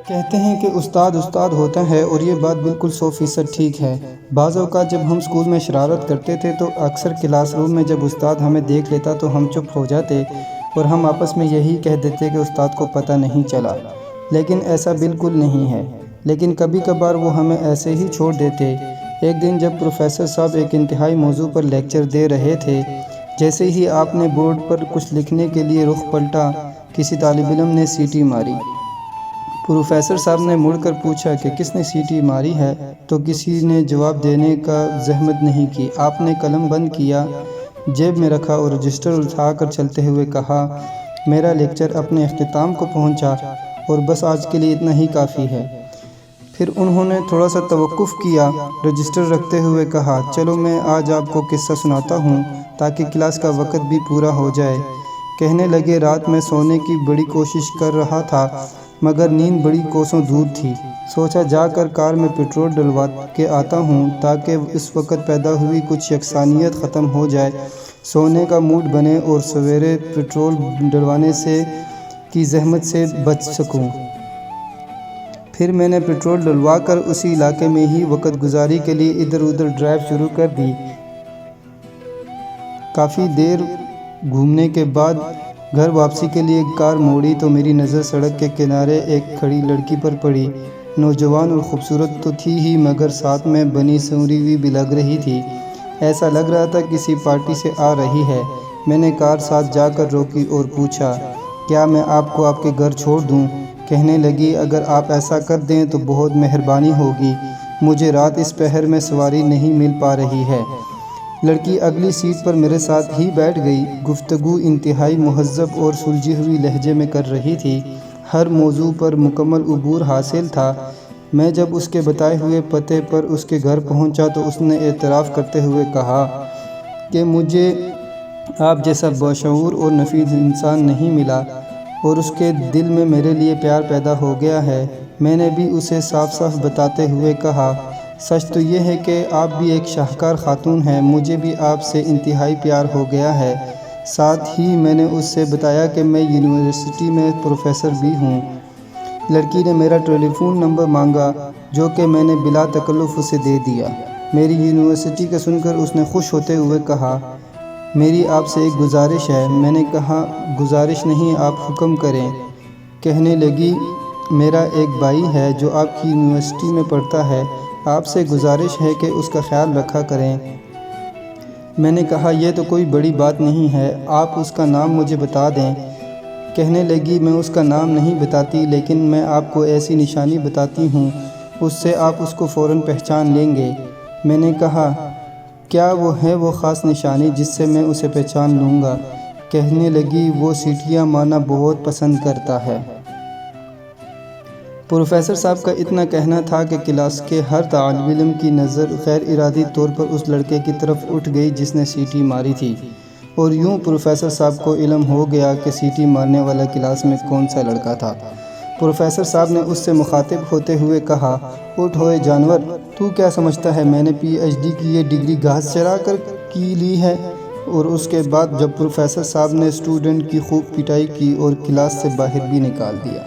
کہتے ہیں کہ استاد استاد ہوتا ہے، اور یہ بات بالکل 100% ٹھیک ہے۔ بعض اوقات جب ہم اسکول میں شرارت کرتے تھے تو اکثر کلاس روم میں جب استاد ہمیں دیکھ لیتا تو ہم چپ ہو جاتے اور ہم آپس میں یہی کہہ دیتے کہ استاد کو پتہ نہیں چلا، لیکن ایسا بالکل نہیں ہے۔ لیکن کبھی کبھار وہ ہمیں ایسے ہی چھوڑ دیتے۔ ایک دن جب پروفیسر صاحب ایک انتہائی موضوع پر لیکچر دے رہے تھے، جیسے ہی آپ نے بورڈ پر کچھ لکھنے کے لیے رخ پلٹا، کسی طالب علم نے سیٹی ماری۔ پروفیسر صاحب نے مڑ کر پوچھا کہ کس نے سیٹی ماری ہے، تو کسی نے جواب دینے کا زحمت نہیں کی۔ آپ نے قلم بند کیا، جیب میں رکھا اور رجسٹر اٹھا کر چلتے ہوئے کہا، میرا لیکچر اپنے اختتام کو پہنچا اور بس آج کے لیے اتنا ہی کافی ہے۔ پھر انہوں نے تھوڑا سا توقف کیا، رجسٹر رکھتے ہوئے کہا، چلو میں آج آپ کو قصہ سناتا ہوں تاکہ کلاس کا وقت بھی پورا ہو جائے۔ کہنے لگے، رات میں سونے کی بڑی کوشش کر رہا تھا مگر نیند بڑی کوسوں دور تھی۔ سوچا جا کر کار میں پٹرول ڈلوا کے آتا ہوں تاکہ اس وقت پیدا ہوئی کچھ یکسانیت ختم ہو جائے، سونے کا موڈ بنے اور سویرے پٹرول ڈلوانے کی زحمت سے بچ سکوں۔ پھر میں نے پٹرول ڈلوا کر اسی علاقے میں ہی وقت گزاری کے لیے ادھر ادھر ڈرائیو شروع کر دی۔ کافی دیر گھومنے کے بعد گھر واپسی کے لیے کار موڑی تو میری نظر سڑک کے کنارے ایک کھڑی لڑکی پر پڑی۔ نوجوان اور خوبصورت تو تھی ہی مگر ساتھ میں بنی سنوری ہوئی بھی لگ رہی تھی، ایسا لگ رہا تھا کسی پارٹی سے آ رہی ہے۔ میں نے کار ساتھ جا کر روکی اور پوچھا، کیا میں آپ کو آپ کے گھر چھوڑ دوں؟ کہنے لگی، اگر آپ ایسا کر دیں تو بہت مہربانی ہوگی، مجھے رات اس پہر میں سواری نہیں مل پا رہی ہے۔ لڑکی اگلی سیٹ پر میرے ساتھ ہی بیٹھ گئی۔ گفتگو انتہائی مہذب اور سلجھی ہوئی لہجے میں کر رہی تھی، ہر موضوع پر مکمل عبور حاصل تھا۔ میں جب اس کے بتائے ہوئے پتے پر اس کے گھر پہنچا تو اس نے اعتراف کرتے ہوئے کہا کہ مجھے آپ جیسا باشعور اور نفیس انسان نہیں ملا اور اس کے دل میں میرے لیے پیار پیدا ہو گیا ہے۔ میں نے بھی اسے صاف صاف بتاتے ہوئے کہا، سچ تو یہ ہے کہ آپ بھی ایک شاہکار خاتون ہیں، مجھے بھی آپ سے انتہائی پیار ہو گیا ہے۔ ساتھ ہی میں نے اس سے بتایا کہ میں یونیورسٹی میں پروفیسر بھی ہوں۔ لڑکی نے میرا ٹیلی فون نمبر مانگا جو کہ میں نے بلا تکلف اسے دے دیا۔ میری یونیورسٹی کا سن کر اس نے خوش ہوتے ہوئے کہا، میری آپ سے ایک گزارش ہے۔ میں نے کہا، گزارش نہیں، آپ حکم کریں۔ کہنے لگی، میرا ایک بھائی ہے جو آپ کی یونیورسٹی میں پڑھتا ہے، آپ سے گزارش ہے کہ اس کا خیال رکھا کریں۔ میں نے کہا، یہ تو کوئی بڑی بات نہیں ہے، آپ اس کا نام مجھے بتا دیں۔ کہنے لگی، میں اس کا نام نہیں بتاتی لیکن میں آپ کو ایسی نشانی بتاتی ہوں، اس سے آپ اس کو فوراً پہچان لیں گے۔ میں نے کہا، کیا وہ ہے وہ خاص نشانی جس سے میں اسے پہچان لوں گا؟ کہنے لگی، وہ سیٹیاں مارنا بہت پسند کرتا ہے۔ پروفیسر صاحب کا اتنا کہنا تھا کہ کلاس کے ہر طالب علم کی نظر غیر ارادی طور پر اس لڑکے کی طرف اٹھ گئی جس نے سیٹی ماری تھی، اور یوں پروفیسر صاحب کو علم ہو گیا کہ سیٹی مارنے والا کلاس میں کون سا لڑکا تھا۔ پروفیسر صاحب نے اس سے مخاطب ہوتے ہوئے کہا، اٹھ ہوئے جانور، تو کیا سمجھتا ہے میں نے پی ایچ ڈی کی یہ ڈگری گھاس چرا کر کی لی ہے؟ اور اس کے بعد جب پروفیسر صاحب نے اسٹوڈنٹ کی خوب پٹائی کی اور کلاس سے باہر بھی نکال دیا۔